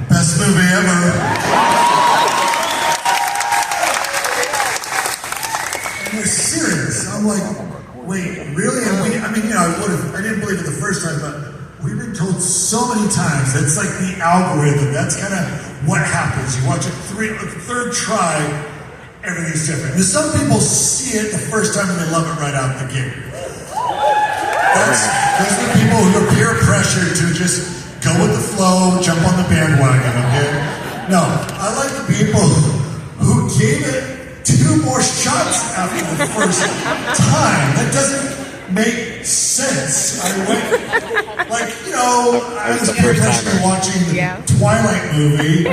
Best movie ever. And they're serious. I'm like, wait, really? And I mean, I didn't believe it the first time, but we've been told so many times. That's like the algorithm. That's kind of what happens. You watch it the third try, everything's different. And some people see it the first time and they love it right out the gate. Those are the people who are peer pressured to just go with the flow, jump on the bandwagon, okay? No, I like the people who gave it 2 more shots after the first time. That doesn't make sense. I was peer pressured watching the Twilight movie.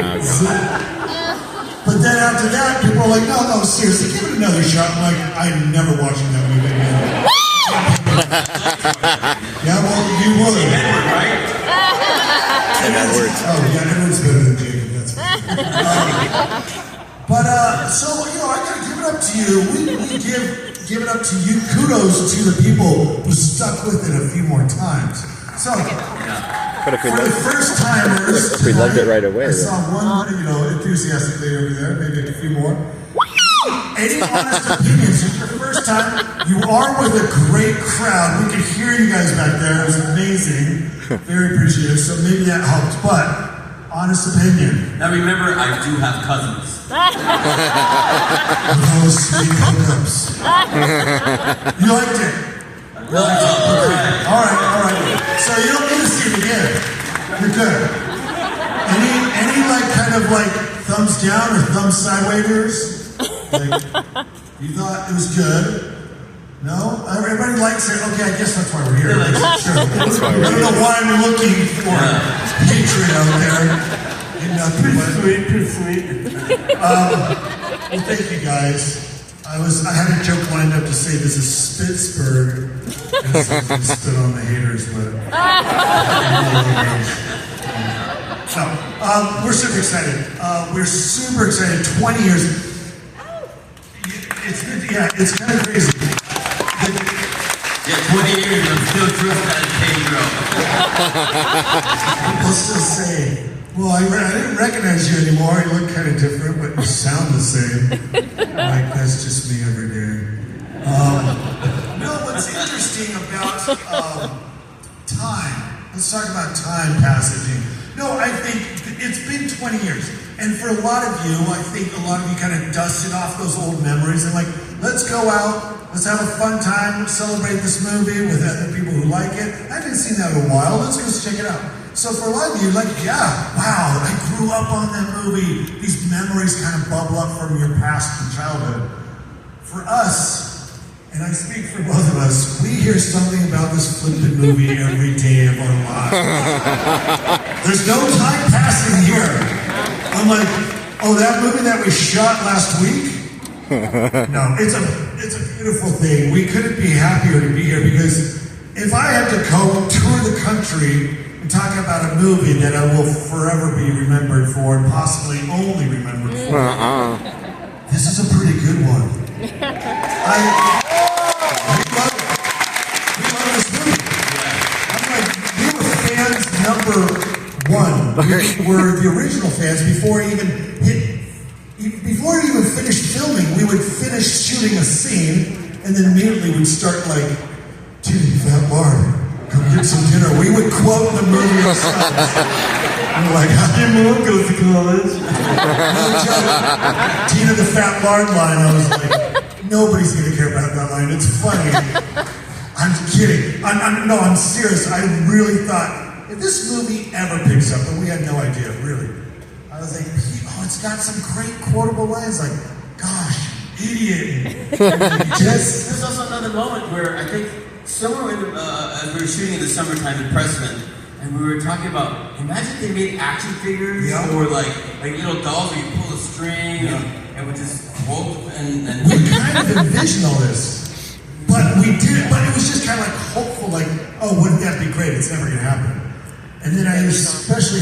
But then after that, people are like, no, seriously, give it another shot. I'm like, I'm never watching that movie again. Yeah, well, you would. Edward, right? Edward. Oh, yeah, Edward's better than Jacob. That's fine. So, I gotta give it up to you. We give it up to you. Kudos to the people who stuck with it a few more times. So, But if we for the first timers, if we loved it right away, I saw one, enthusiastic lady over there, maybe a few more. Any honest opinions? It's your first time. You are with a great crowd. We could hear you guys back there. It was amazing. Very appreciative. So maybe that helped. But honest opinion. Now remember, I do have cousins. Those sweet hookups. You liked it? All right. So you don't need to see it again. You're good. Any kind of thumbs down or thumbs sideways? You thought it was good? No? Everybody likes it? Okay, I guess that's why we're here. Sure. I don't know why I'm looking for hatred out there. Pretty sweet. Well, thank you guys. I had a joke lined up to say this is Pittsburgh and something spit on the haters, but we're super excited. We're super excited. 20 years. It's kind of crazy. 20 years of still drift as Pedro. People still say, well, I didn't recognize you anymore. You look kind of different, but you sound the same. That's just me every day. What's interesting about time, let's talk about time passaging. No, I think it's been 20 years. And for a lot of you, I think a lot of you kind of dusted off those old memories and let's go out, let's have a fun time, celebrate this movie with other people who like it. I haven't seen that in a while, let's go check it out. So for a lot of you, wow, I grew up on that movie. These memories kind of bubble up from your past and childhood. For us, and I speak for both of us, we hear something about this flippant movie every day of our lives. There's no time passing here. I'm like, oh, that movie that we shot last week? No, it's a beautiful thing. We couldn't be happier to be here because if I had to go tour the country and talk about a movie that I will forever be remembered for and possibly only remembered for, this is a pretty good one. We love this movie. I'm like, we were fans number 1. We were the original fans before it even finished filming. We would finish shooting a scene and then immediately would start Tina, Fat Lard, come get some dinner. We would quote the movie ourselves. We're like, how did Mom go to college? No joke. Tina the Fat Lard line, I was like, nobody's going to care about that line. It's funny. I'm kidding. I'm serious. I really thought, if this movie ever picks up, and we had no idea, really, I was like, it's got some great quotable lines, gosh, idiot. There's also another moment where I think somewhere as we were shooting in the summertime in Preston, and we were talking about, imagine they made action figures or like little dolls where you pull a string and would just quote and we kind of envisioned all this. But we did it, but it was just kind of hopeful, oh, wouldn't that be great? It's never going to happen. And then I especially